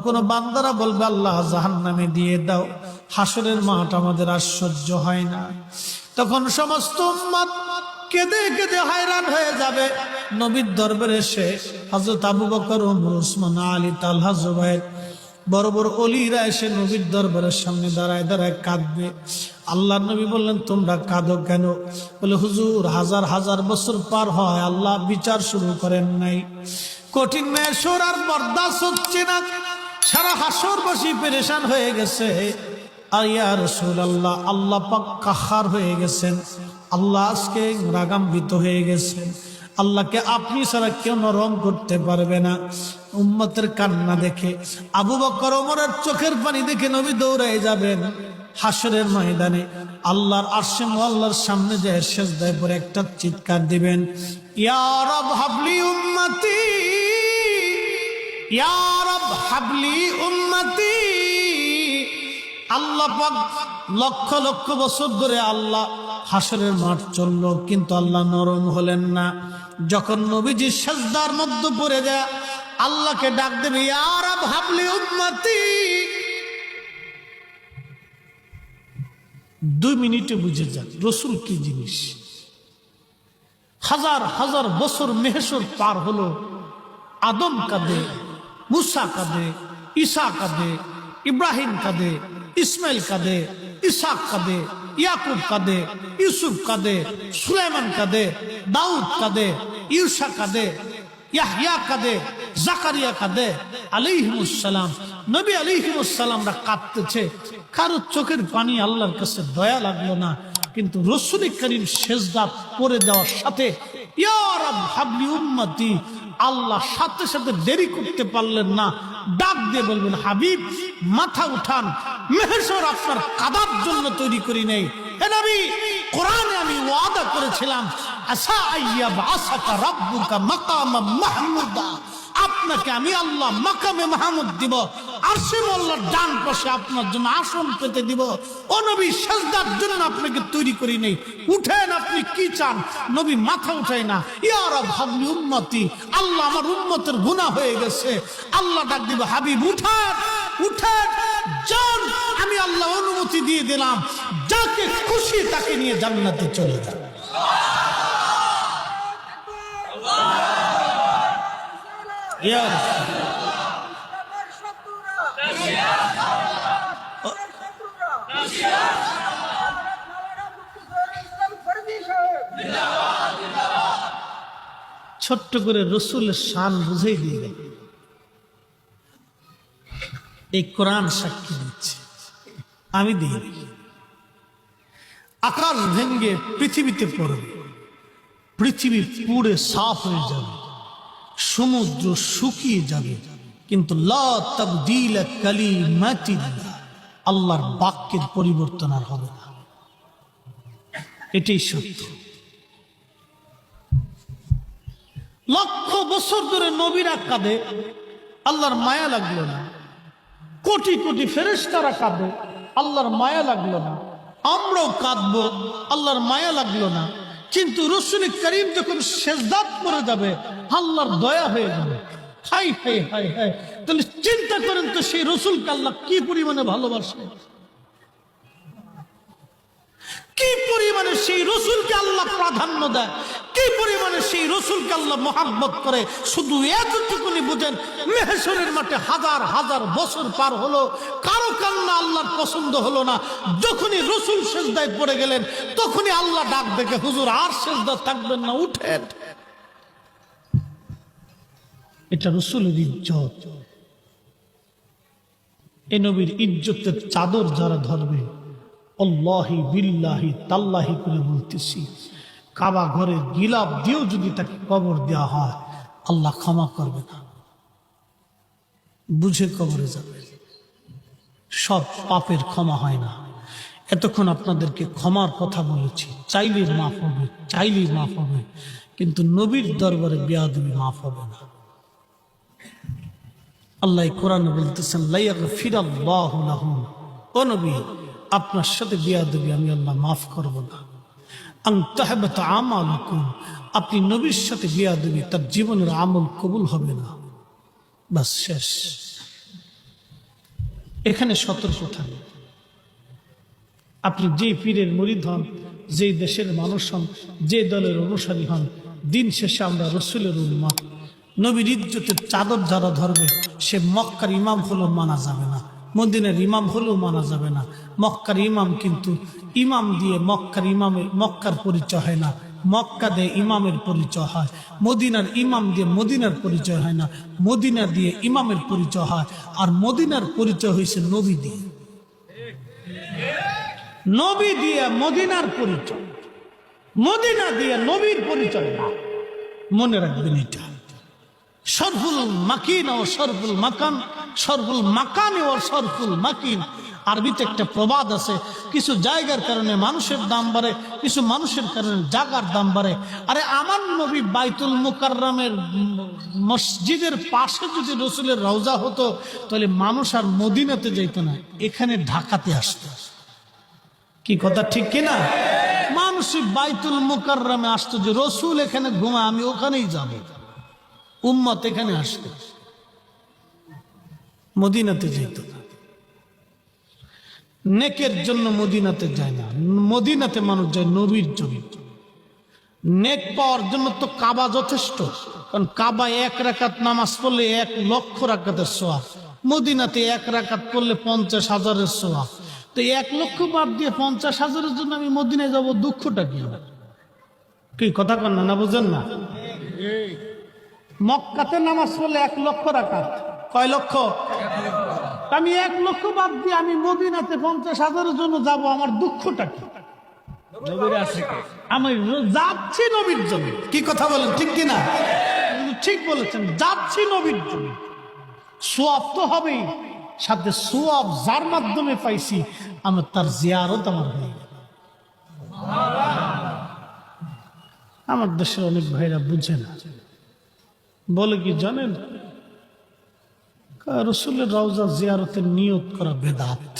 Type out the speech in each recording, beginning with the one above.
কোন বান্দারা বলবে আল্লাহ জাহান্নামে দিয়ে দাও, হাসরের মাঠ আমাদের আর সহ্য হয় না। তখন সমস্ত উম্মত কেঁদে কেঁদে হায়রান হয়ে যাবে। নবীর দরবারে এসে হযরত আবু বকর, ওমর, ওসমান, আলী, তালহা, জুবায়ের বড় বড় ওলিরা এসে নবীর দরবারের সামনে দাঁড়ায় দাঁড়ায় কাঁদবে। আল্লাহর নবী বললেন, তোমরা কাঁদো কেন? বলে, হুজুর, হাজার হাজার বছর পার হয় আল্লাহ বিচার শুরু করেন নাই। কঠিন মেশর আর বরদাস্ত হচ্ছে না, সারা হাসরবাসী পেরেশান হয়ে গেছে। আর ইয়া রাসূলুল্লাহ, আল্লাহ পাক কাহার হয়ে গেছেন, আল্লাহ আজকে রাগান্বিত হয়ে গেছেন। আল্লাহকে আপনি ছাড়া কেউ নরম করতে পারবে না। উম্মতের কান্না দেখে, আবু বকর ওমরের চোখের পানি দেখে নবী দৌড়ায় যাবেন হাসরের ময়দানে। আল্লাহর আরশে মুআল্লার সামনে যে সিজদায় পড়ে একটা চিৎকার দিবেন, ইয়া রব হাবলি উম্মতি, ইয়া রব হাবলি উম্মতি। আল্লাহ পাক লক্ষ লক্ষ বছর ধরে আল্লাহ হাসরের মাঠ চললো, কিন্তু আল্লাহ নরম হলেন না। যখন নবীজি সিজদার মধ্যে পড়ে যায়, আল্লাহকে ডাক দেবে, ইয়া রব হাবলি উম্মতি। 2 মিনিটে বুঝে যান রসুল কি জিনিস। হাজার হাজার বছর মেহশর পার হলো, আদম কাঁদে, মুসা কাঁদে, ঈসা কাঁদে, ইব্রাহিম কাঁদে, ইসমাইল কাঁদে, ইসাক কাঁদে, ইয়াকুব কাঁদে, ইউসুফ কাঁদে, সুলাইমান কাঁদে, দাউদ কাঁদে, ইউসা কাঁদে, ইয়াহইয়া কাঁদে, জাকারিয়া কাঁদে, আলাইহিমুস সালাম। নবী আলাইহিমুস সালামরা কাঁদতেছে, কারো চোখের পানি আল্লাহর কাছে দয়া লাগলো না। কিন্তু রাসূল করিম সিজদা পড়ে যাওয়ার সাথে ইয়া রব হাবলি উম্মতি, আল্লাহ সাথে সাথে দেরি করতে পারলেন না, ডাক দিয়ে বলবেন, হাবিব মাথা উঠান, মেহশর আপনার কাদার জন্য তৈরি করি নাই। হে নবী, কোরআনে আমি ওয়াদা করেছিলাম, আসা আইয়া বাসাকা রাব্বুকা মাকামাম মাহমুদা, আপনাকে আমি আল্লাহ মাকামে মাহমুদ দিব, আরশে আল্লাহর ডান পাশে আপনার জন্য আসন পেতে দিব। ও নবী, সিজদার জন্য আপনাকে তৈরি করি নাই, উঠেন, আপনি কি চান? নবী মাথা উঠায় না, ইয়া রব হাবলি উম্মতি, আল্লাহ আমার উম্মতের গুনাহ হয়ে গেছে। আল্লাহ ডাক দিব, হাবিব উঠেন, উঠেন, যান, আমি আল্লাহ অনুমতি দিয়ে দিলাম, যাকে খুশি তাকে নিয়ে জান্নাতে চলে যান। ছোট্ট করে রসুলের শান বুঝাই দিয়ে গেল। এই কোরআন সাক্ষী দিচ্ছে, আমি দিই। আকাশ ভেঙ্গে পৃথিবীতে পড়বে, পৃথিবী পুড়ে সাফ হয়ে যাবে, সমুদ্র শুকিয়ে যাবে, কিন্তু লা তাবদীলা কালিমাতিল্লাহ, আল্লাহর বাক্যের পরিবর্তন আর হবে না। এটাই সত্য। লক্ষ বছর ধরে নবীরা কাঁদে, আল্লাহর মায়া লাগলো না। কোটি কোটি ফেরেশতারা কাঁদে, আল্লাহর মায়া লাগলো না। আমরাও কাঁদবো, আল্লাহর মায়া লাগলো না। কিন্তু রাসূল করিম যখন সিজদাত করে যাবে, আল্লাহর দয়া হয়ে যাবে। হাই হাই হাই হাই, তাহলে চিন্তা করেন তো, সেই রাসূলকে আল্লাহ কি পরিমাণে ভালোবাসে, কি পরিমাণে সেই রাসূলকে আল্লাহ প্রাধান্য দেয়, কি পরিমাণে সেই রাসূলকে আল্লাহ মহব্বত করে। শুধু এতটুকুনি বুঝেন, মেহশরের মাঠে হাজার হাজার বছর পার হলো, কারো কান্না আল্লাহর পছন্দ হলো না। যখনই রাসূল সিজদায় পড়ে গেলেন, তখনই আল্লাহ ডাক দেখে, হুজুর আর সিজদা থাকবেন না, উঠেন। এটা রাসূলের ইজ্জত। এই নবীর ইজ্জতের চাদর যারা ধরবে, আল্লাহি বিল্লাহি তাল্লাহি করে বলতেছি, কাবা ঘরের গিলাফ দিয়েও যদি তাকে কবর দেওয়া হয়, আল্লাহ ক্ষমা করবে না, বুঝে কবরে যাবে। সব পাপের ক্ষমা হয় না। এতক্ষণ আপনাদেরকে ক্ষমার কথা বলেছি, চাইলে মাফ হবে, চাইলে মাফ হবে, কিন্তু নবীর দরবারে বেয়াদবি মাফ হবে না। আল্লাহ কোরআনে বলতেছেন, লা ইয়াগফিরাল্লাহু লাহুম, ও নবী, আপনার সাথে বেয়াদবি আমি আল্লাহ মাফ করব না। আন তাহবাতা আমালুকুম, আপনি নবীর সাথে বেয়াদবি, তার জীবনের আমল কবুল হবে না। বাস শেষ। এখানে সতর্ক থাকবে। আপনি যে পীরের মুরিদ হন, যে দেশের মানুষ হন, যে দলের অনুসারী হন, দিন শেষে আমরা রসুলের উম্মত। নবীর ইজ্জতের চাদর যারা ধরবে, সে মক্কার ইমাম হলেও মানা যাবে না, মদিনার ইমাম হলেও মানা যাবে না। মক্কার ইমাম কিন্তু ইমাম দিয়ে মক্কার পরিচয় হয় না, মক্কা দিয়ে ইমামের পরিচয় হয়। মদিনার ইমাম দিয়ে মদিনার পরিচয় হয় না, মদিনা দিয়ে ইমামের পরিচয় হয়। আর মদিনার পরিচয় হয়েছে নবী দিয়ে, নবী দিয়ে মদিনার পরিচয়, মদিনা দিয়ে নবীর পরিচয় না। মনে রাখবেন এটা। শরফুল মাকিন ও শরফুল মাকান, শরফুল মাকান ও শরফুল মাকিন। আরবিতে একটা প্রবাদ আছে, কিছু জায়গার কারণে মানুষের দাম বাড়ে, কিছু মানুষের কারণে জায়গার দাম বাড়ে। আরে আমার নবী বাইতুল মুকাররমের মসজিদের পাশে যদি রসুলের রওজা হতো, তাহলে মানুষ আর মদিনাতে যাইতো না, এখানে ঢাকাতে আসতো। কি কথা ঠিক কিনা? মানুষ বাইতুল মুকাররমে আসতো, যে রসুল এখানে ঘুমায়, আমি ওখানেই যাব। উম্মত এখানে আসতো, মদিনাতে যেত না। নেকের জন্য মদিনাতে যায় না, মদিনাতে মানুষ যায় নবীর জন্য। নেক পাওয়ার জন্য তো কাবা যথেষ্ট, কারণ কাবা 1 রাকাত নামাজ পড়লে 1 লক্ষ রাকাতের সওয়াব, মদিনাতে 1 রাকাত পড়লে 50,000-এর সওয়াব। তো 1 লক্ষ বাদ দিয়ে 50,000-এর জন্য আমি মদিনায় যাব, দুঃখটা কি? কি কথা কন না, বুঝেন না? মক্কাতে নামাজ পড়লে 1 লক্ষ রাকাত, কয় লক্ষ? আমি 1 লক্ষ বাদ দিয়ে আমি মদিনাতে 50,000-এর জন্য যাব, আমার দুঃখটা কি? আমি যাচ্ছি নবীর জন্য। কি কথা বলেন, ঠিক কিনা? ঠিক বলেছেন, যাচ্ছি নবীর জন্য। সওয়াব তো হবেই, সাথে সওয়াব যার মাধ্যমে পাইছি, আমার তার জিয়ারত আমার হয়ে গেল। আমার দেশের অনেক ভাইরা বুঝে না, বলে কি জানেন, রসুলের রওজা জিয়ারতের নিয়ত করা বেদাত।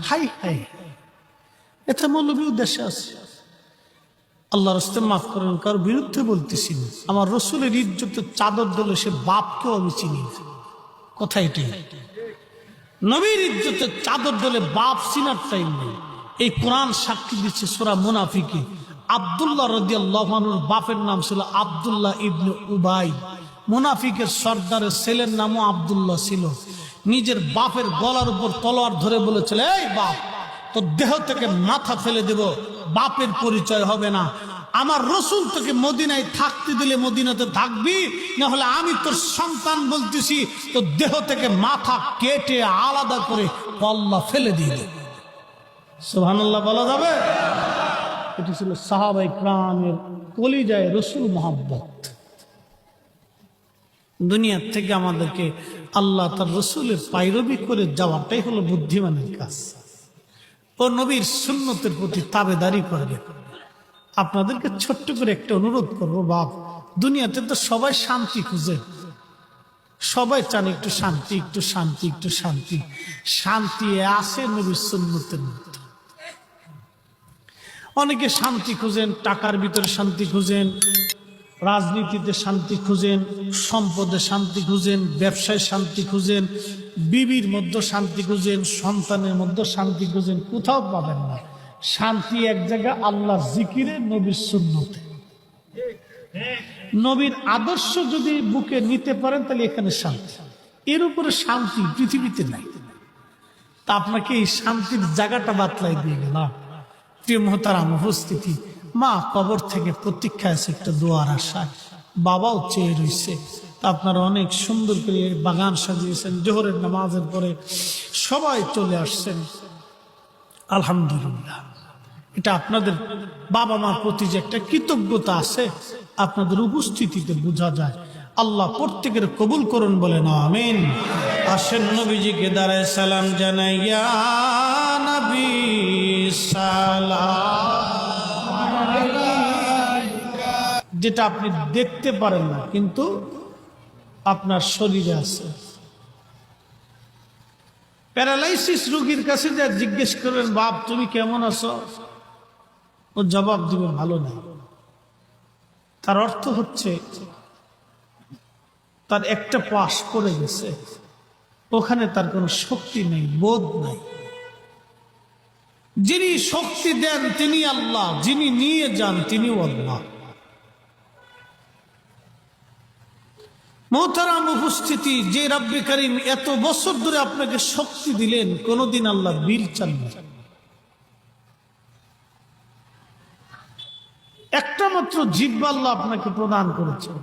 হাই হাই, এটা মৌলবীও দেশে আছে। আল্লাহর রাস্তে মাফ করেন, কার বিরুদ্ধে বলতেছি না। আমার রসুলের ইজ্জতের চাদর দলে সে বাপকেও আমি চিনি না, কথা এটাই। নবীর ইজ্জতের চাদর দলে বাপ চিনার টাইম নেই। এই কোরআন সাক্ষী দিচ্ছে সূরা মুনাফিকে, আব্দুল্লাহ রাদিয়াল্লাহু আনহুর বাপের নাম ছিল আব্দুল্লাহ ইবনে উবাই। মুনাফিকের সর্দারের ছেলের নামও আব্দুল্লাহ ছিল। নিজের বাপের গলার উপর তলোয়ার ধরে বলেছিল, এই বাপ, তোর দেহ থেকে মাথা ফেলে দেব, বাপের পরিচয় হবে না। আমার রসুল তোকে মদিনায় থাকতে দিলে মদিনাতে থাকবি, না হলে আমি তোর সন্তান বলতেছি, তোর দেহ থেকে মাথা কেটে আলাদা করে কল্লা ফেলে দিয়ে। সুবহানাল্লাহ বলা যাবে? এটি ছিল সাহাবায়ে কেরামের কলিজায় রসুল মহব্বত। দুনিয়ার থেকে আমাদেরকে আল্লাহ তার রসুলের পায়রবি করে যাওয়াটাই হলো বুদ্ধিমানের কাজ। ও নবীর সুন্নতের প্রতি তাবেদারি করবে। আপনাদেরকে ছোট্ট করে একটা অনুরোধ করবো, বাপ, দুনিয়াতে তো সবাই শান্তি খুঁজে, সবাই চান একটু শান্তি, একটু শান্তি, একটু শান্তি। শান্তি আছে নবীর সুন্নতের মধ্যে। অনেকে শান্তি খুঁজেন, টাকার ভিতরে শান্তি খুঁজেন, রাজনীতিতে শান্তি খুঁজেন, সম্পদে শান্তি খুঁজেন, ব্যবসায় শান্তি খুঁজেন, বিবির মধ্যে শান্তি খুঁজেন, সন্তানের মধ্যে শান্তি খুঁজেন, কোথাও পাবেন না। শান্তি এক জায়গায়, আল্লাহর জিকিরে, নবীর সুন্নতে। নবীর আদর্শ যদি বুকে নিতে পারেন, তাহলে এখানে শান্তি। এর উপরে শান্তি পৃথিবীতে নাই। তা আপনাকে এই শান্তির জায়গাটা বাতলাই দিয়ে গেলাম। প্রিয় মোহতারাম উপস্থিতি, মা কবর থেকে প্রতীক্ষা আছে একটা দোয়ার আশায়, বাবাও চেয়ে রয়েছে। তা আপনারা অনেক সুন্দর করে বাগান সাজিয়েছেন, জোহরের নামাজের পরে সবাই চলে আসছেন, আলহামদুলিল্লাহ। এটা আপনাদের বাবা মার প্রতি যে একটা কৃতজ্ঞতা আছে, আপনাদের উপস্থিতিতে বোঝা যায়। আল্লাহ প্রত্যেকের কবুল করুন, বলেন আমিন। আসেন নবীজিকে দাঁড়ায় সালাম জানাই, ইয়া নবী সালাম। যেটা আপনি দেখতে পারেন না, কিন্তু আপনার শরীরে আছে। প্যারালাইসিস রোগীর কাছে যা জিজ্ঞেস করেন, বাপ তুমি কেমন আছো, ও জবাব দিবে ভালো না। তার অর্থ হচ্ছে তার একটা পাশ পড়ে গেছে, ওখানে তার কোনো শক্তি নেই, বোধ নাই। যিনি শক্তি দেন তিনি আল্লাহ, যিনি নিয়ে যান তিনিও আল্লাহ। মোহতারাম উপস্থিতি, যে রব্বে করিম এত বছর ধরে আপনাকে শক্তি দিলেন, কোনদিন আল্লাহ বিল চান না। একটা মাত্র জিহ্বা আল্লাহ আপনাকে প্রদান করেছেন,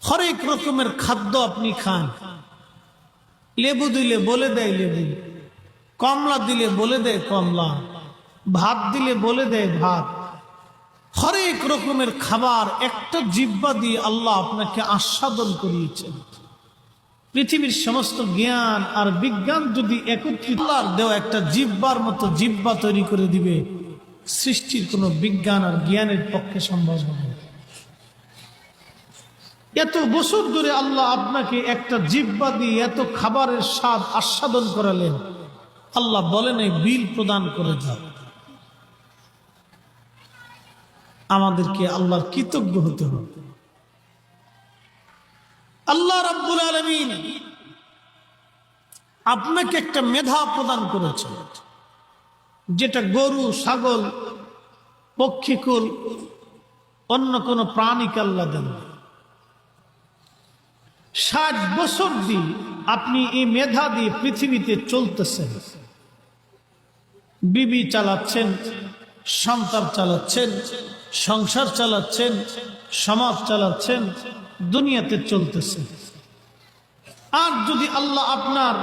হরেক রকমের খাদ্য আপনি খান। লেবু দিলে বলে দেয় লেবু, কমলা দিলে বলে দেয় কমলা, ভাত দিলে বলে দেয় ভাত। হরেক রকমের খাবার একটা জিহ্বা দিয়ে আল্লাহ আপনাকে আস্বাদন করিয়েছেন। পৃথিবীর সমস্ত জ্ঞান আর বিজ্ঞান যদি একত্রিত আল্লাহর দেওয়া একটা জিহ্বার মতো জিহ্বা তৈরি করে দিবে, সৃষ্টির কোনো বিজ্ঞান আর জ্ঞানের পক্ষে সম্ভব হবে না। এত বছর ধরে আল্লাহ আপনাকে একটা জিহ্বা দিয়ে এত খাবারের স্বাদ আস্বাদন করালেন, আল্লাহ বলেন এই বিল প্রদান করে দাও। আমাদেরকে আল্লাহর কৃতজ্ঞ হতে হবে। আল্লাহ রাব্বুল আলামিন আপনাকে একটা মেধা প্রদান করেছে, যেটা গরু, ছাগল, পক্ষীকুল, অন্য কোন প্রাণীকে আল্লাহ দেন। 60 বছর দিয়ে আপনি এই মেধা দিয়ে পৃথিবীতে চলতেছেন, বিবি চালাচ্ছেন, সন্তান চালাচ্ছেন, সংসার চালাচ্ছেন, সমাজ চালাচ্ছেন, দুনিয়াতে চলতেছেন। আর যদি আল্লাহ আপনার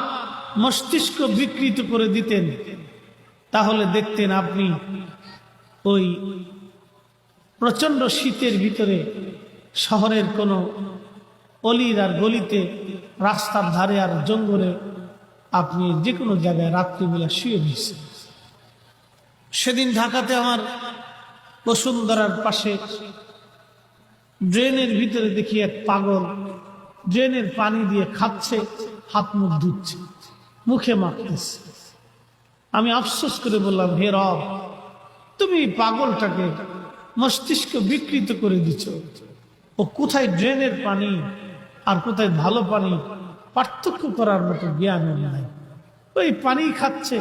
মস্তিষ্ক বিকৃত করে দিতেন, তাহলে দেখতেন আপনি ওই প্রচন্ড শীতের ভিতরে শহরের কোনো অলির আর গলিতে, রাস্তার ধারে আর জঙ্গলে আপনি যে কোনো জায়গায় রাত্রিবেলা শুয়ে দিয়েছেন। সেদিন ঢাকাতে আমার বসুন্ধরার পাশে ড্রেনের ভিতরে দেখি এক পাগল ড্রেনের পানি দিয়ে খাচ্ছে, হাত মুখ ধুচ্ছে, মুখে মাখতেছে। আমি আফসোস করে বললাম, হে রব, তুমি পাগলটাকে মস্তিষ্ক বিকৃত করে দিচ্ছ। ও কোথায় ড্রেনের পানি আর কোথায় ভালো পানি পার্থক্য করার মতো জ্ঞান নাই। ওই পানি খাচ্ছে,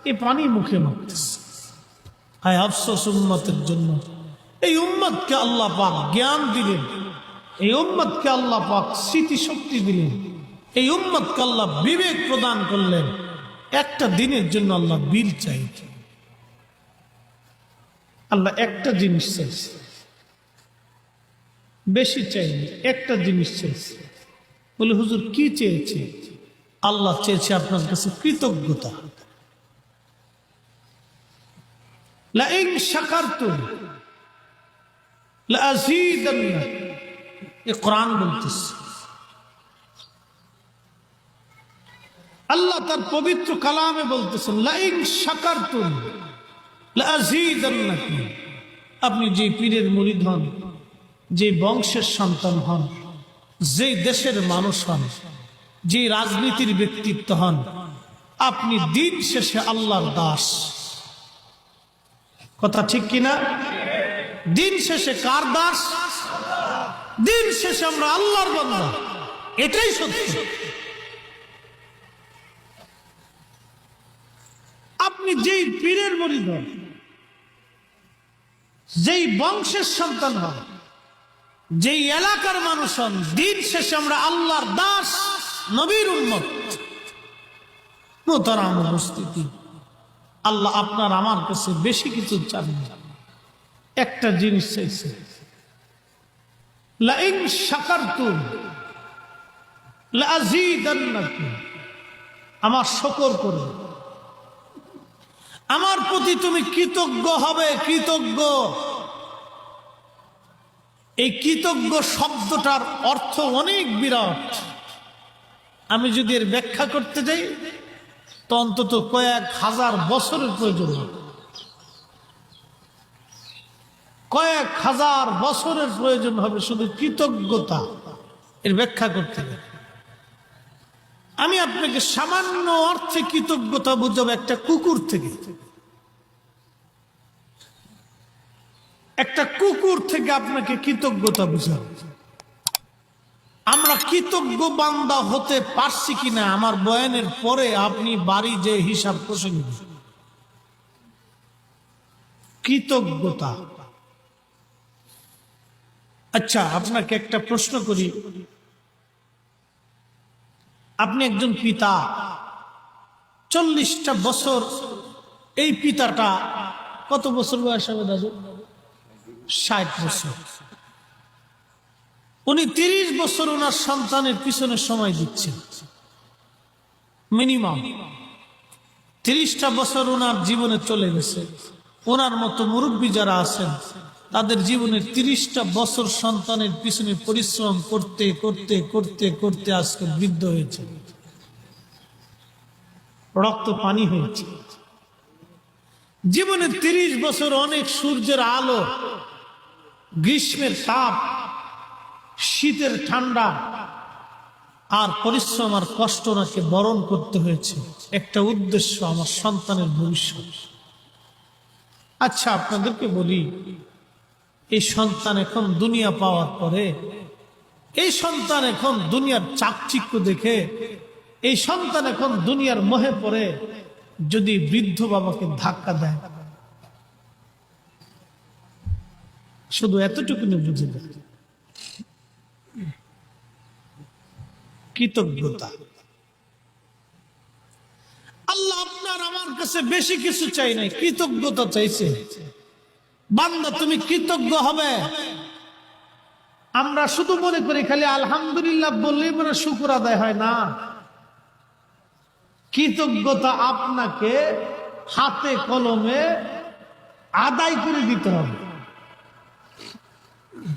এই পানি মুখে মাখতেছে। হায় আফসোস উম্মতের জন্য। এই উম্মতকে আল্লাহ পাক জ্ঞান দিলেন, এই উম্মতকে আল্লাহ পাক স্মৃতিশক্তি দিলেন, এই উম্মতকে আল্লাহ বিবেক প্রদান করলেন। একটা দিনের জন্য আল্লাহ বিল চাইছে। আল্লাহ একটা জিনিস চাইছে, বেশি চাইনি, একটা জিনিস চাইছে। বলে হুজুর কি চেয়েছে? আল্লাহ চেয়েছে আপনার কাছে কৃতজ্ঞতা। লাইন শাকারতুম লাযীদান্নাকুম, এই কোরআন বলতেছে। আল্লাহ তার পবিত্র কালামে বলতেছেন, লাইন শাকারতুম লাযীদান্নাকুম। আপনি যে পীরের মুরিদ হন, যে বংশের সন্তান হন, যে দেশের মানুষ হন, যে রাজনীতির ব্যক্তিত্ব হন, আপনি দিন শেষে আল্লাহর দাস। কথা ঠিক কিনা? দিন শেষে কার দাস? দিন শেষে আমরা আল্লাহর বান্দা, এটাই সত্য। আপনি যেই পীরের মুরিদ হন, যেই বংশের সন্তান হন, যেই এলাকার মানুষ হন, দিন শেষে আমরা আল্লাহর দাস, নবীর উম্মত। মোহতারাম উপস্থিতি, আল্লাহ আপনার আমার কাছে বেশি কিছু চান না, একটা জিনিস চাইছে, লাইন শাকারতুম লাযীদান্নাকুম। আমার শুকর করবে, আমার প্রতি তুমি কৃতজ্ঞ হবে। কৃতজ্ঞ, এই কৃতজ্ঞ শব্দটার অর্থ অনেক বিরাট। আমি যদি এর ব্যাখ্যা করতে যাই তো অন্তত কয়েক হাজার বছরের প্রয়োজন হবে, কয়েক হাজার বছরের প্রয়োজন হবে শুধু কৃতজ্ঞতা এর ব্যাখ্যা করতে গেলে। আমি আপনাকে সামান্য অর্থে কৃতজ্ঞতা বুঝাবো একটা কুকুর থেকে। একটা কুকুর থেকে আপনাকে কৃতজ্ঞতা বুঝাবো। আমরা কৃতজ্ঞ বান্দা হতে পারছি কিনা আমার বয়ানের পরে আপনি বাড়ি যে হিসাব কষে নেবেন। কৃতজ্ঞতা। আচ্ছা, আপনাকে একটা প্রশ্ন করি, আপনি একজন পিতা, 40টা বছর, এই পিতাটা কত বছর বয়স হবে দাদু? 60 বছর। উনি 30 বছর ওনার সন্তানের পিছনে সময় দিচ্ছেন, মিনিমাম 30টা বছর ওনার জীবনে চলে গেছে। ওনার মতো মুরব্বী যারা আছেন তাদের জীবনের 30টা বছর সন্তানের পিছনে পরিশ্রম করতে করতে করতে করতে আজকে বৃদ্ধ হয়েছে, রক্ত পানি হয়েছে। জীবনে 30 বছর অনেক সূর্যের আলো, গ্রীষ্মের তাপ, শীতের ঠান্ডা আর পরিশ্রম আর কষ্ট ওনাকে বরণ করতে হয়েছে, একটা উদ্দেশ্য, আমার সন্তানের ভবিষ্যৎ। আচ্ছা, আপনাদেরকে বলি, এই সন্তান এখন দুনিয়া পাওয়ার পরে, এই সন্তান এখন দুনিয়ার চাকচিক্য দেখে, এই সন্তান এখন দুনিয়ার মোহে পড়ে যদি বৃদ্ধ বাবাকে ধাক্কা দেয়, শুধু এতটুকু বুঝে দেয় কৃতজ্ঞতা। আল্লাহ আপনার আমার কাছে বেশি কিছু চাই নাই, কৃতজ্ঞতা চাইছে। বান্দা তুমি কৃতজ্ঞ হবে। আমরা শুধু মনে করি খালি আলহামদুলিল্লাহ বললেই মানে শুকর আদায় হয় না। কৃতজ্ঞতা আপনাকে হাতে কলমে আদায় করে দিতে হবে,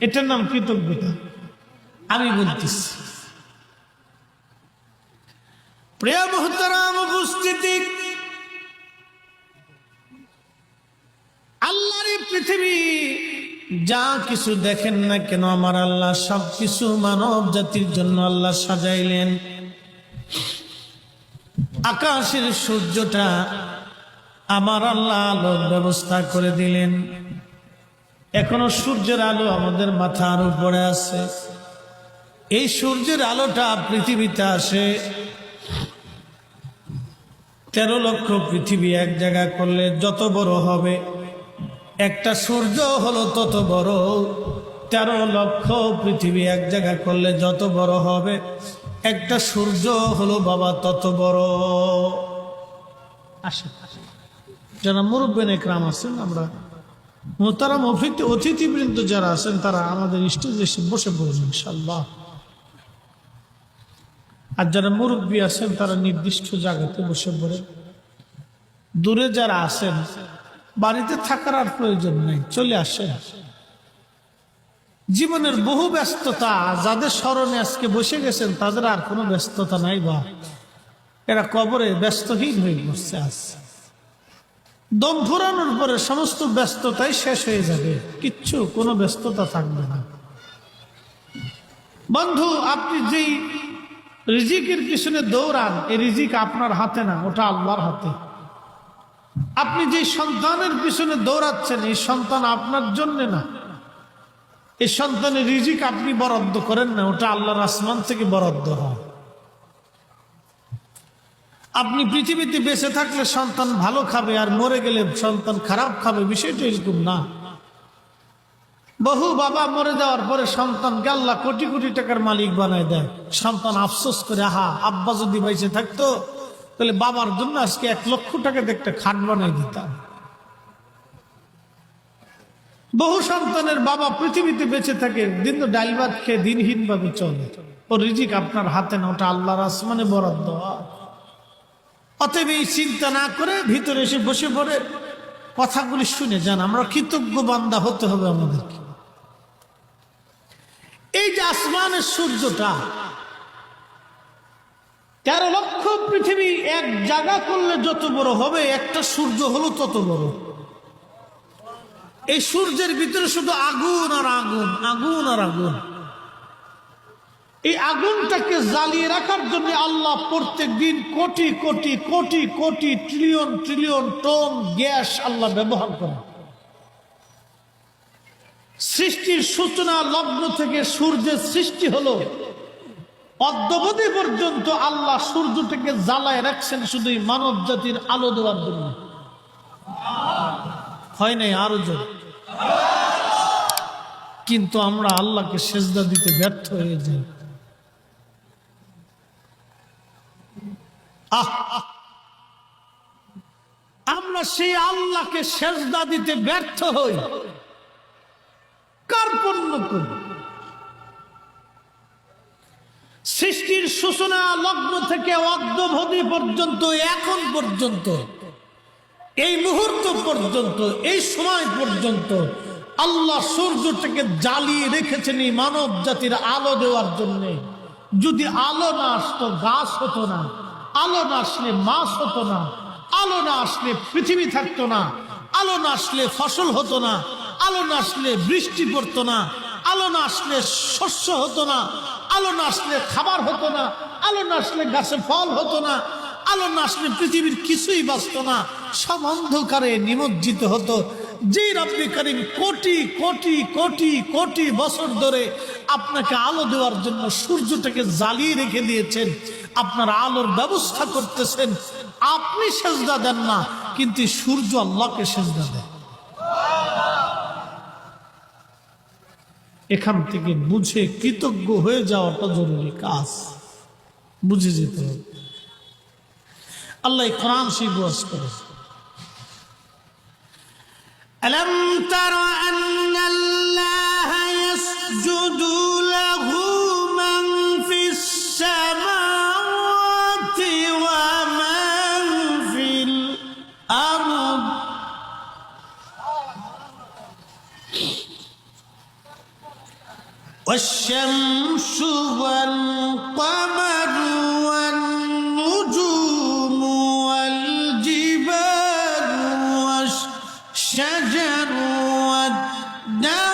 এটার নাম কৃতজ্ঞতা। আমি বলতেছি, প্রিয় মুহতারাম উপস্থিতি, আল্লাহর পৃথিবী যা কিছু দেখেন না কেন, আমার আল্লাহ সবকিছু মানব জাতির জন্য আল্লাহ সাজাইলেন। আকাশের সূর্যটা আমার আল্লাহ আলোর ব্যবস্থা করে দিলেন। এখনো সূর্যের আলো আমাদের মাথার উপরে আছে। এই সূর্যের আলোটা পৃথিবীতে আসে, 13 লক্ষ পৃথিবী এক জায়গা করলে যত বড় হবে, একটা সূর্য হলো তত বড়। 13 লক্ষ পৃথিবী এক জায়গা করলে যত বড় হবে, একটা সূর্য হলো বাবা তত বড়। আসে যারা মুরব্বিন একরাম আছেন, আমরা মোহতারাম অতিথিবৃন্দ যারা আছেন, তারা আমাদের স্টেজে এসে বসে পড়বেন ইনশাআল্লাহ। আর যারা মুরব্বী আছেন তারা নির্দিষ্ট জায়গাতে বসে পড়ে। দূরে যারা আছেন, বাড়িতে থাকার আর প্রয়োজন নেই, চলে আসেন। জীবনের বহু ব্যস্ততা, যাদের স্মরণে আজকে বসে গেছেন তাদের আর কোনো ব্যস্ততা নাই, বা এরা কবরে ব্যস্তহীন হয়ে বসছে। আজ দম ফুরানোর পরে সমস্ত ব্যস্ততাই শেষ হয়ে যাবে, কিচ্ছু কোনো ব্যস্ততা থাকবে না। বন্ধু, আপনি যেই রিজিকের পিছনে দৌড়ান, এই রিজিক আপনার হাতে না, ওটা আল্লাহর হাতে। আপনি যে সন্তানের পিছনে দৌড়াচ্ছেন, এই সন্তান আপনার জন্য না। এই সন্তানের রিজিক আপনি বরাদ্দ করেন না, ওটা আল্লাহর আসমান থেকে বরাদ্দ হয়। আপনি পৃথিবীতে বেঁচে থাকলে সন্তান ভালো খাবে, আর মরে গেলে সন্তান খারাপ খাবে, বিষয়টা এরকম না। বহু বাবা মরে যাওয়ার পরে সন্তানকে আল্লাহ কোটি কোটি টাকার মালিক বানায় দেয়। সন্তান আফসোস করে, আহা, আব্বা যদি বেঁচে থাকতো তাহলে বাবার জন্য আজকে 1 লক্ষ টাকাতে একটা খাট বানাই দিতাম। বহু সন্তানের বাবা পৃথিবীতে বেঁচে থাকে, দিন তো ডাল ভাত খেয়ে দিনহীন ভাবে চলে। ও রিজিক আপনার হাতে না, ওটা আল্লাহর আসমানে বরাদ্দ। অতএব এই চিন্তা না করে ভিতরে এসে বসে পড়ে কথাগুলি শুনে যান। আমরা কৃতজ্ঞ বান্দা হতে হবে আমাদেরকে। এই যে আসমানের সূর্যটা, 13 লক্ষ পৃথিবী এক জায়গা করলে যত বড় হবে, একটা সূর্য হলো তত বড়। এই সূর্যের ভিতরে শুধু আগুন আর আগুন, আগুন আর আগুন। এই আগুনটাকে জ্বালিয়ে রাখার জন্য আল্লাহ প্রত্যেক দিন crore crore crore crore trillion trillion ton gas আল্লাহ ব্যবহার করেন। সৃষ্টির সূচনা লগ্ন থেকে সূর্যের সৃষ্টি হলো অদ্যবধি পর্যন্ত আল্লাহ সূর্যটাকে জ্বালায় রাখছেন শুধুই মানব জাতির আলো দেওয়ার জন্য। হয় নাই আরো জোর। কিন্তু আমরা আল্লাহকে সেজদা দিতে ব্যর্থ হয়ে যাই। আমরা সেই আল্লাহকে সেজদা দিতে ব্যর্থ হই। কার্পণ্য করি। সৃষ্টির সূচনা লগ্ন থেকে অদ্যাবধি পর্যন্ত, এখন পর্যন্ত, এই মুহূর্ত পর্যন্ত, এই সময় পর্যন্ত আল্লাহ সূর্যটাকে জ্বালিয়ে রেখেছেন এই মানব জাতির আলো দেওয়ার জন্য। যদি আলো না আসতো গাছ হতো না, আলো না আসলে মাছ হতো না, আলো না আসলে পৃথিবী থাকতো না, আলো না আসলে ফসল হতো না, আলো না আসলে বৃষ্টি পড়তো না, আলো না আসলে শস্য হতো না, আলো না আসলে খাবার হতো না, আলো না আসলে গাছে ফল হতো না, আলো না আসলে পৃথিবীর কিছুই বাঁচত না, সব অন্ধকারে নিমজ্জিত হতো। যে রব্বুল কারীম কোটি কোটি কোটি কোটি বছর ধরে আপনাকে আলো দেওয়ার জন্য সূর্যটাকে জ্বালিয়ে রেখে দিয়েছেন, আপনার আলোর ব্যবস্থা করতেছেন, আপনি সেজদা দেন না, কিন্তু সূর্য আল্লাহকে সেজদা দেয়। এখান থেকে বুঝে কৃতজ্ঞ হয়ে যাওয়াটা জরুরি কাজ, বুঝে যেতে হবে। আল্লাহ কোরআন শিবওয়াজ করে, ألم تر أن الله يسجد له من في السماوات ومن في الأرض والشمس والقمر والنجوم والجبال والشجر والدواب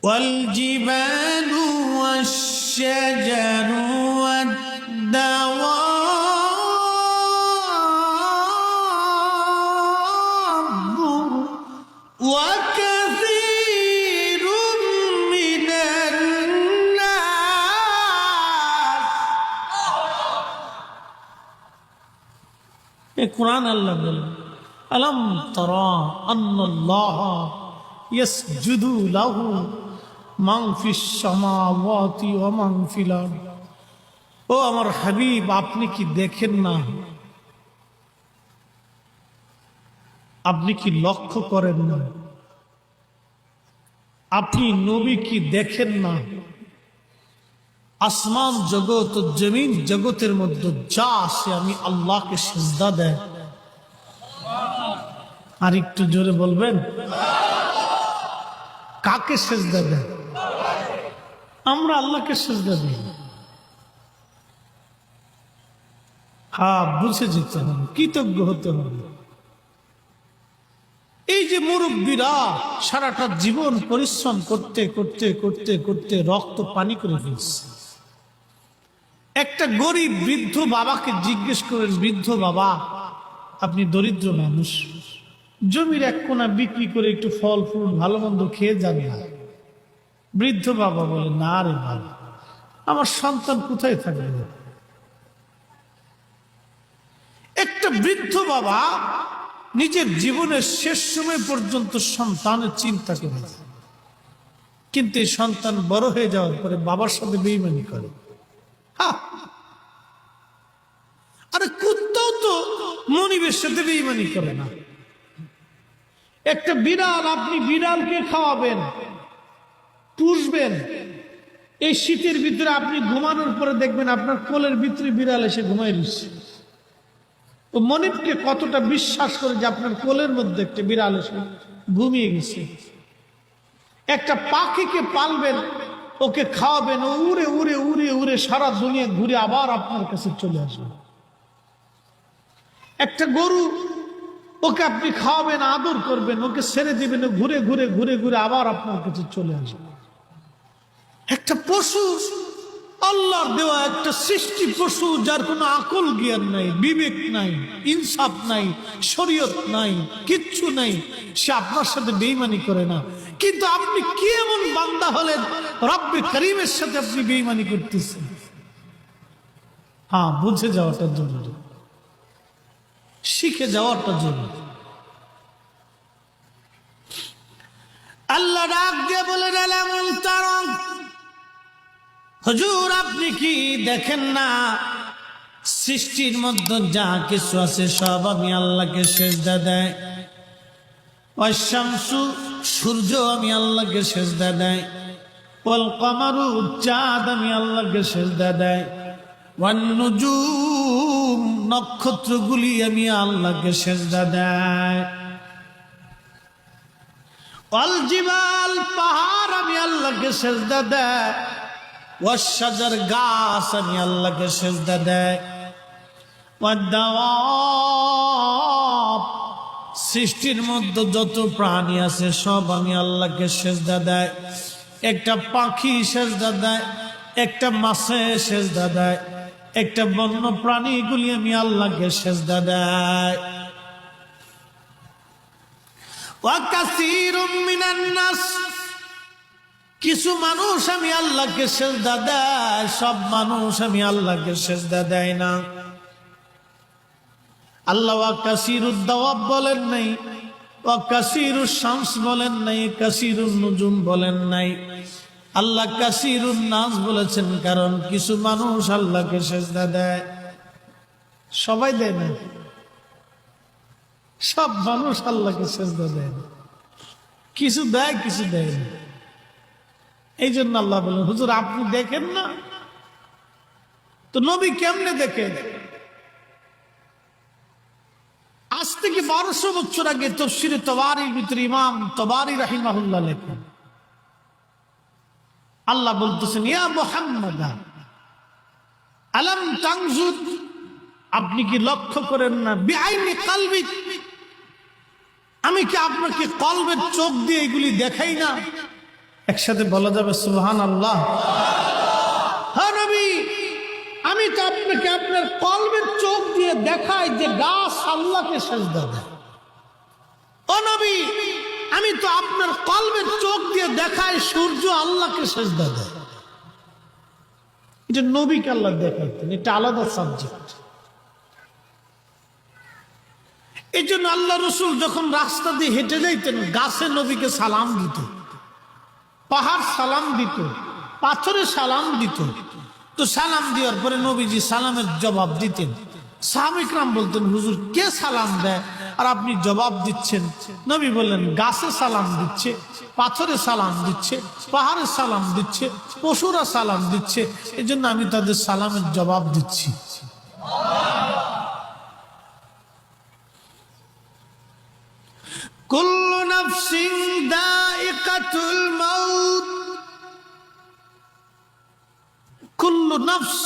والجبال والشجر والدواب وكثير من الناس। القرآن الله بل ألم ترى أن الله يسجد له من في السماوات ومن في الأرض। ও আমার হাবিব, আপনি কি দেখেন না, আপনি কি লক্ষ্য করেন না, আপনি নবী কি দেখেন না, আসমান জগৎ ও জমিন জগতের মধ্যে যা আছে আমি আল্লাহকে সিজদা দেয়। আর একটু জোরে বলবেন, কাকে সিজদা দেয়? আমরা আল্লাহকে সিজদা দিই। হ্যাঁ, বুঝে যেতে হবে, কৃতজ্ঞ হতে হবে। এই যে মুরব্বীরা সারাটা জীবন পরিশ্রম করতে করতে করতে করতে রক্ত পানি করে ফেলছে। একটা গরিব বৃদ্ধ বাবাকে জিজ্ঞেস করেন, বৃদ্ধ বাবা, আপনি দরিদ্র মানুষ, জমির এক কোণা বিক্রি করে একটু ফল ফুল ভালো মন্দ খেয়ে যান না? বৃদ্ধ বাবা বলে, না রে বাবা, আমার সন্তান কোথায় থাকবে? একটা বৃদ্ধ বাবা নিজের জীবনের শেষ সময় পর্যন্ত সন্তানের চিন্তা করে, কিন্তু এই সন্তান বড় হয়ে যাওয়ার পরে বাবার সাথে বেঈমানি করে। আরে কুত্তাও তো মনিবের সাথে বেঈমানি করে না। একটা বিড়াল, আপনি বিড়ালকে খাওয়াবেন, পুষবেন, এই শীতের ভিতরে আপনি ঘুমানোর পরে দেখবেন আপনার কোলের ভিতরে বিড়াল এসে ঘুমাই দিচ্ছে। ও মনিবকে কতটা বিশ্বাস করে যে আপনার কোলের মধ্যে একটা বিড়াল এসে ঘুমিয়ে গেছে। একটা পাখিকে পালবেন, ওকে খাওয়াবেন, ও উড়ে উড়ে উড়ে উড়ে সারা দুনিয়া ঘুরে আবার আপনার কাছে চলে আসবে। একটা গরু, ওকে আপনি খাওয়াবেন, আদর করবেন, ওকে ছেড়ে দিবেন, ঘুরে ঘুরে ঘুরে ঘুরে আবার আপনার কাছে চলে আসবে। একটা পশু, আল্লাহর দেওয়া একটা সৃষ্টি পশু, যার কোনো আকল জ্ঞান নাই, বিবেক নাই, ইনসাফ নাই, শরীয়ত নাই, কিচ্ছু নাই, সে আপনার সাথে বেঈমানি করে না। কিন্তু আপনি কি এমন বান্দা হলেন রব্বে করিমের সাথে আপনি বেঈমানি করতেছেন? হ্যাঁ, বুঝে যাওয়াটা জরুরি, শিখে যাওয়াটা জরুরি। আল্লাহ ডাক দিয়ে বলেন, আলাম তারা, হুজুর আপনি কি দেখেন না সৃষ্টির মধ্যে যা কিছু আছে সব আমি আল্লাহকে সেজদা দেয়। ওয়াশ-শামসু, সূর্য আমি আল্লাহকে সেজদা দেয়। ওয়াল কমারু, চাঁদ আমি আল্লাহকে সেজদা দেয়। ওয়ান-নুজুম, নক্ষত্রগুলি আমি আল্লাহকে সেজদা দেয়। ওয়াল জিবাল, পাহাড় আমি আল্লাহকে সেজদা দেয়। ওয়াশ-শাজার, গাছ আমি আল্লাহকে সেজদা দেয়। ওয়াদ-দাওয়াব, সৃষ্টির মধ্যে যত প্রাণী আছে সব আমি আল্লাহকে সেজদা দেয়। একটা পাখি সেজদা দেয়, একটা মাছে সেজদা দেয়, একটা বন্য প্রাণীগুলি আমি আল্লাহকে সেজদা দেয়। ওয়া কাসীরুম মিনান নাস, কিছু মানুষ আমি আল্লাহকে সেজদা দেয়, সব মানুষ আমি আল্লাহকে সেজদা দেয় না। আল্লাহ ওয়া কাসীরুদ দাওয়াব বলেন নাই, ওয়া কাসীরুশ শামস বলেন নাই, কাসীরুন নুজুম বলেন নাই। আল্লাহ কাসীরুন নাস বলেছেন, কারণ কিছু মানুষ আল্লাহকে সেজদা দেয়, সবাই দেয় না। সব মানুষ আল্লাহকে সেজদা দেয় না, কিছু দেয় কিছু দেয় না। এই জন্য আল্লাহ বলেন, হুজুর আপনি দেখেন না তো নবী কেমনে দেখেন? আজ থেকে 1200 বছর আগে তাফসীরে তাবারির ভিতরে ইমাম তাবারি রাহিমাহুল্লাহ লেখেন, আল্লাহ বলতেছেন, ইয়া মুহাম্মাদ আলাম তানজুর, আপনি কি লক্ষ্য করেন না, বিআইনি কলবি, আমি কি আপনাকে কলবের চোখ দিয়ে এগুলি দেখাই না? একসাথে বলা যাবে সুবহানাল্লাহ। হ্যাঁ নবী, আমি তো আপনাকে আপনার কলবের চোখ দিয়ে দেখাই যে গাছ আল্লাহকে সেজদা দেয়। ও নবী, আমি তো আপনার কলবের চোখ দিয়ে দেখাই সূর্য আল্লাহকে সেজদা দেয়। এটা নবীকে আল্লাহ দেখাইতেন, এটা আলাদা সাবজেক্ট। এই জন্য আল্লাহ রসুল যখন রাস্তা দিয়ে হেঁটে যাইতেন, গাছে নবীকে সালাম দিত, পাহাড় সালাম দিত, পাথরে সালাম দিত। তো সালাম দেওয়ার পরে নবীজি সালামের জবাব দিতেন। সাহাবা ইকরাম বলতেন, হুজুর কে সালাম দেয় আর আপনি জবাব দিচ্ছেন? নবী বললেন, গাছে সালাম দিচ্ছে, পাথরে সালাম দিচ্ছে, পাহাড়ে সালাম দিচ্ছে, পশুরা সালাম দিচ্ছে, এই জন্য আমি তাদের সালামের জবাব দিচ্ছি। কুল্লু নাফসিন দায়িকাতুল মাউত, কুল্লু নফস,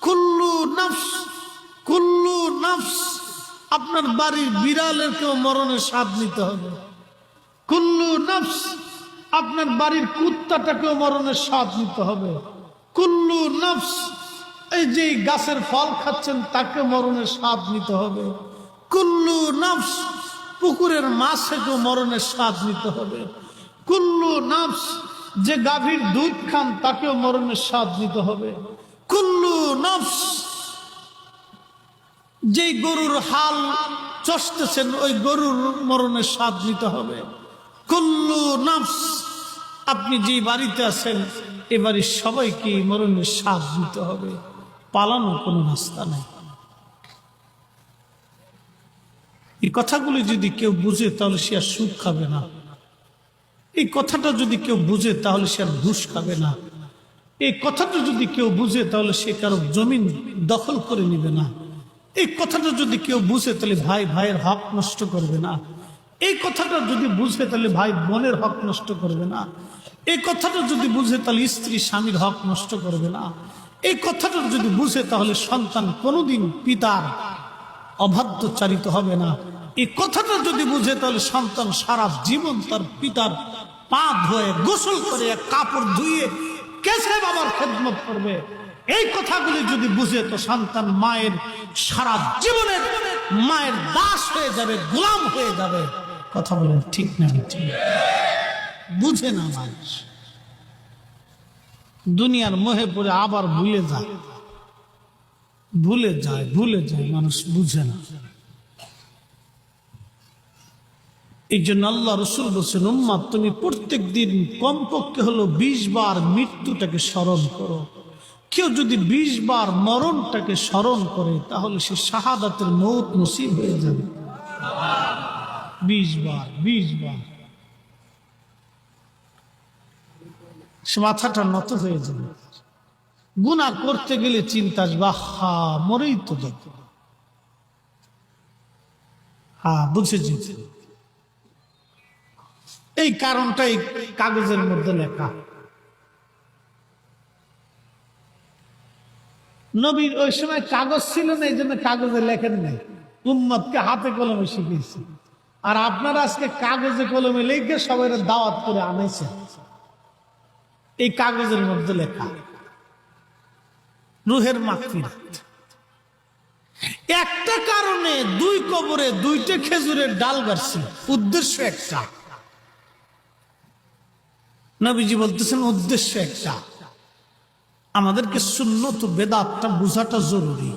কুল্লু নফস, কুল্লু নফস, আপনার বাড়ির বিড়ালের কেউ মরণের স্বাদ নিতে হবে। কুল্লু নফস, আপনার বাড়ির কুত্তাটাকেও মরণের স্বাদ নিতে হবে। কুল্লু নফস, এই যে গাছের ফল খাচ্ছেন তাকে মরণের স্বাদ নিতে হবে। কুল্লু নফস, পুকুরের মাছকেও মরণের স্বাদ নিতে হবে। কুল্লু নফস, যে গাভীর দুধ খান তাকেও মরণের স্বাদ নিতে হবে। কুল্লু নফস, যেই গরুর হাল চষতেছেন ওই গরুর মরণের স্বাদ নিতে হবে। কুল্লু নফস, আপনি যে বাড়িতে আছেন এ বাড়ির সবাইকে মরণের স্বাদ নিতে হবে, পালানোর কোনো রাস্তা নাই। এই কথাগুলি যদি কেউ বুঝে তাহলে সে আর সুদ খাবে না। এই কথাটা যদি কেউ বুঝে তাহলে সে আর ঘুষ খাবে না। এই কথাটা যদি কেউ বুঝে তাহলে সে কারো জমিন দখল করে নিবে না। এই কথাটা যদি কেউ বুঝে তাহলে ভাই ভাইয়ের হক নষ্ট করবে না। এই কথাটা যদি বুঝে তাহলে ভাই বোনের হক নষ্ট করবে না। এই কথাটা যদি বুঝে তাহলে স্ত্রী স্বামীর হক নষ্ট করবে না। এই কথাটা যদি বুঝে তাহলে সন্তান কোনোদিন পিতার অবাধ্যচারিত হবে না। এই কথাটা যদি বুঝে তাহলে সন্তান সারা জীবন তার পিতার পা ধুয়ে গোসল করে কাপড় ধুয়ে কেসে বাবার খেদমত করবে, এই কথাগুলি যদি বুঝে তো সন্তান মায়ের সারা জীবনের মায়ের দাস হয়ে যাবে, গোলাম হয়ে যাবে। কথা বলেন ঠিক না? ঠিক বুঝে না মানুষ, দুনিয়ার মোহে পড়ে আবার ভুলে যায় মানুষ, বুঝে না। এই জন্য আল্লাহ রসুল বলছেন, উম্মাত তুমি প্রত্যেক দিন কমপক্ষে হলো 20 বার মৃত্যুটাকে স্মরণ করো। কেউ যদি 20 বার মরণটাকে স্মরণ করে তাহলে সে শাহাদাতের মৌত নসিব হয়ে যাবে। 20 বার সে মাথাটা নত হয়ে যাবে। গুনাহ করতে গেলে চিন্তা আসবে, হা মরেই তো দেখো। হ্যাঁ বুঝেছি, এই কারণটা এই কাগজের মধ্যে লেখা। নবীর ওই সময় কাগজ ছিল না, এই জন্য কাগজে লেখেন নাই, উম্মতকে হাতে কলমে শিখিয়েছে। আর আপনারা আজকে কাগজে কলমে লিখে সবাই দাওয়াত করে আনাইছেন, এই কাগজের মধ্যে লেখা রুহের মাগফিরাত। একটা কারণে 2 কবরে 2টা খেজুরের ডাল গাড়ছে, উদ্দেশ্য একটা। নবীজি বলতেছেন উদ্দেশ্য একটা, আমাদেরকে সুন্নত বেদাতটা বোঝাটা জরুরি।